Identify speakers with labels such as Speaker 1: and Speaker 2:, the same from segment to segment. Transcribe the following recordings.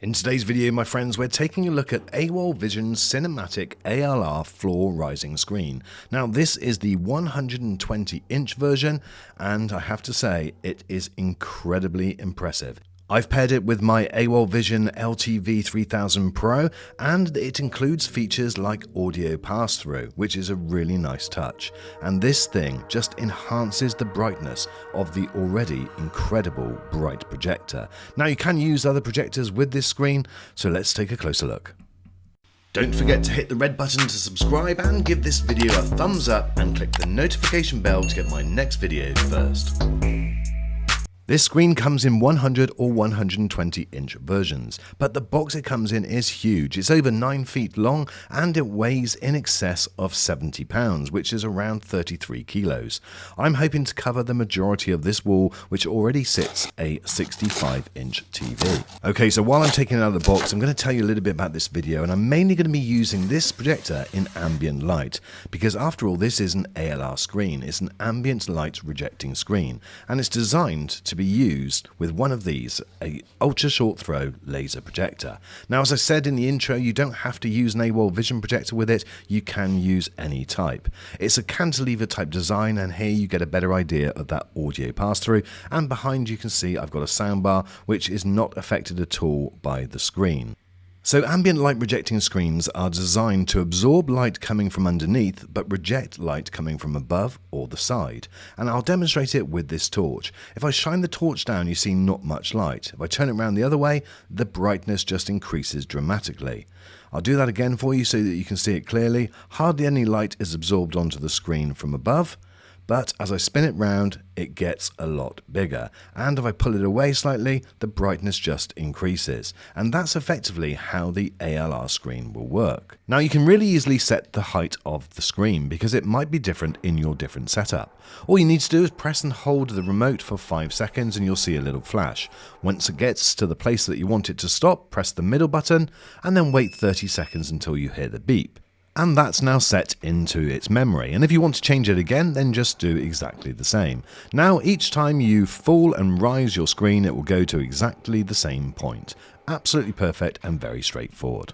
Speaker 1: In today's video, my friends, we're taking a look at AWOL Vision's Cinematic ALR floor rising screen. Now, this is the 120-inch version, and I have to say, it is incredibly impressive. I've paired it with my AWOL Vision LTV 3000 Pro, and it includes features like audio pass-through, which is a really nice touch. And this thing just enhances the brightness of the already incredible bright projector. Now, you can use other projectors with this screen, so let's take a closer look. Don't forget to hit the red button to subscribe and give this video a thumbs up and click the notification bell to get my next video first. This screen comes in 100 or 120 inch versions, but the box it comes in is huge. It's over 9 feet long and it weighs in excess of 70 pounds, which is around 33 kilos. I'm hoping to cover the majority of this wall, which already sits a 65 inch TV. Okay, so while I'm taking it out of the box, I'm going to tell you a little bit about this video, and I'm mainly going to be using this projector in ambient light, because after all, this is an ALR screen. It's an ambient light rejecting screen, and it's designed to be used with one of these, a ultra short throw laser projector. Now, as I said in the intro, you don't have to use an AWOL Vision projector with it. You can use any type. It's a cantilever type design, and here you get a better idea of that audio pass through. And behind you can see I've got a soundbar which is not affected at all by the screen. So ambient light rejecting screens are designed to absorb light coming from underneath but reject light coming from above or the side. And I'll demonstrate it with this torch. If I shine the torch down, you see not much light. If I turn it around the other way, the brightness just increases dramatically. I'll do that again for you so that you can see it clearly. Hardly any light is absorbed onto the screen from above, but as I spin it round, it gets a lot bigger. And if I pull it away slightly, the brightness just increases. And that's effectively how the ALR screen will work. Now, you can really easily set the height of the screen because it might be different in your different setup. All you need to do is press and hold the remote for 5 seconds and you'll see a little flash. Once it gets to the place that you want it to stop, press the middle button and then wait 30 seconds until you hear the beep. And that's now set into its memory. And if you want to change it again, then just do exactly the same. Now, each time you fall and rise your screen, it will go to exactly the same point. Absolutely perfect and very straightforward.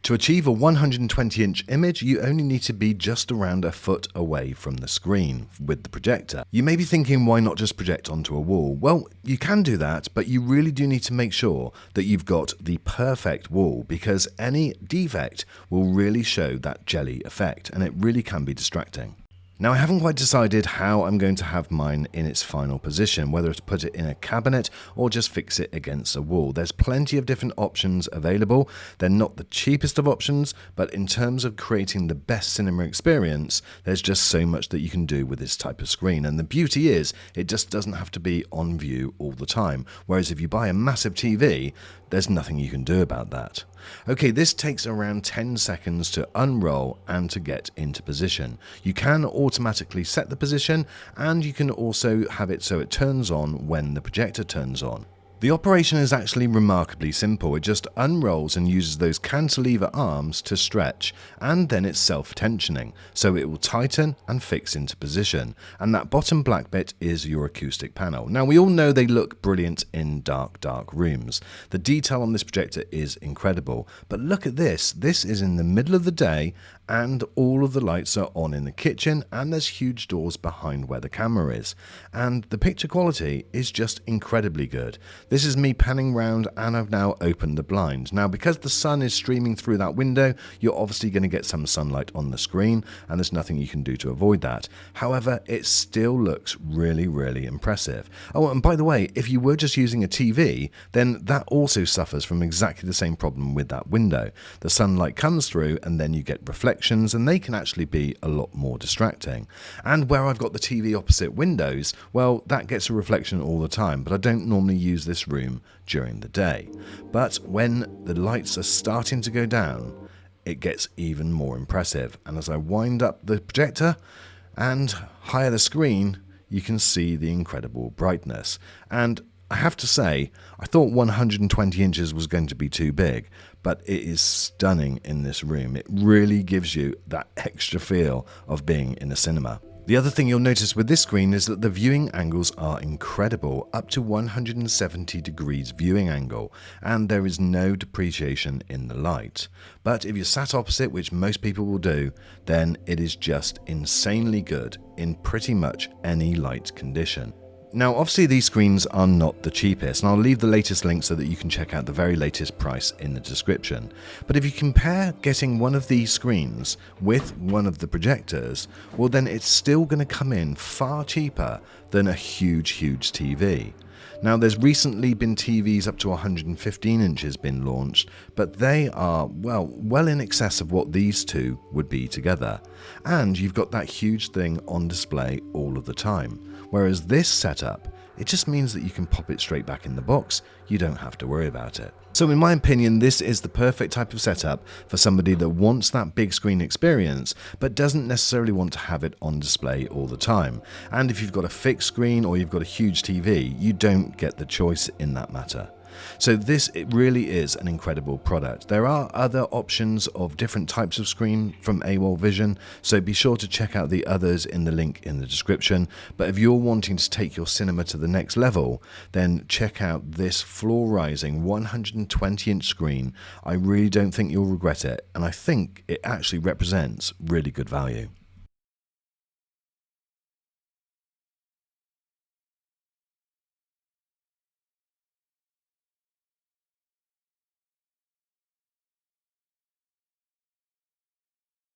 Speaker 1: To achieve a 120-inch image, you only need to be just around a foot away from the screen with the projector. You may be thinking, why not just project onto a wall? Well, you can do that, but you really do need to make sure that you've got the perfect wall, because any defect will really show that jelly effect, and it really can be distracting. Now, I haven't quite decided how I'm going to have mine in its final position, whether to put it in a cabinet or just fix it against a wall. There's plenty of different options available. They're not the cheapest of options, but in terms of creating the best cinema experience, there's just so much that you can do with this type of screen. And the beauty is, it just doesn't have to be on view all the time. Whereas if you buy a massive TV, there's nothing you can do about that. Okay, this takes around 10 seconds to unroll and to get into position. You can automatically set the position, and you can also have it so it turns on when the projector turns on. The operation is actually remarkably simple. It just unrolls and uses those cantilever arms to stretch, and then it's self-tensioning, so it will tighten and fix into position. And that bottom black bit is your acoustic panel. Now, we all know they look brilliant in dark rooms. The detail on this projector is incredible, but look at this. This is in the middle of the day, and all of the lights are on in the kitchen, and there's huge doors behind where the camera is. And the picture quality is just incredibly good. This is me panning round, and I've now opened the blind. Now, because the sun is streaming through that window, you're obviously going to get some sunlight on the screen, and there's nothing you can do to avoid that. However, it still looks really, really impressive. Oh, and by the way, if you were just using a TV, then that also suffers from exactly the same problem with that window. The sunlight comes through, and then you get reflections, and they can actually be a lot more distracting. And where I've got the TV opposite windows, well, that gets a reflection all the time, but I don't normally use this room during the day. But when the lights are starting to go down, it gets even more impressive. And as I wind up the projector and higher the screen, you can see the incredible brightness. And I have to say, I thought 120 inches was going to be too big, but it is stunning in this room. It really gives you that extra feel of being in a cinema. The other thing you'll notice with this screen is that the viewing angles are incredible, up to 170 degrees viewing angle, and there is no depreciation in the light. But if you're sat opposite, which most people will do, then it is just insanely good in pretty much any light condition. Now, obviously these screens are not the cheapest, and I'll leave the latest link so that you can check out the very latest price in the description. But if you compare getting one of these screens with one of the projectors, well then it's still going to come in far cheaper than a huge TV. Now, there's recently been TVs up to 115 inches been launched, but they are, well in excess of what these two would be together. And you've got that huge thing on display all of the time. Whereas this setup, it just means that you can pop it straight back in the box. You don't have to worry about it. So in my opinion, this is the perfect type of setup for somebody that wants that big screen experience, but doesn't necessarily want to have it on display all the time. And if you've got a fixed screen or you've got a huge TV, you don't get the choice in that matter. So this, it really is an incredible product. There are other options of different types of screen from AWOL Vision, so be sure to check out the others in the link in the description. But if you're wanting to take your cinema to the next level, then check out this floor rising 120-inch screen. I really don't think you'll regret it, and I think it actually represents really good value.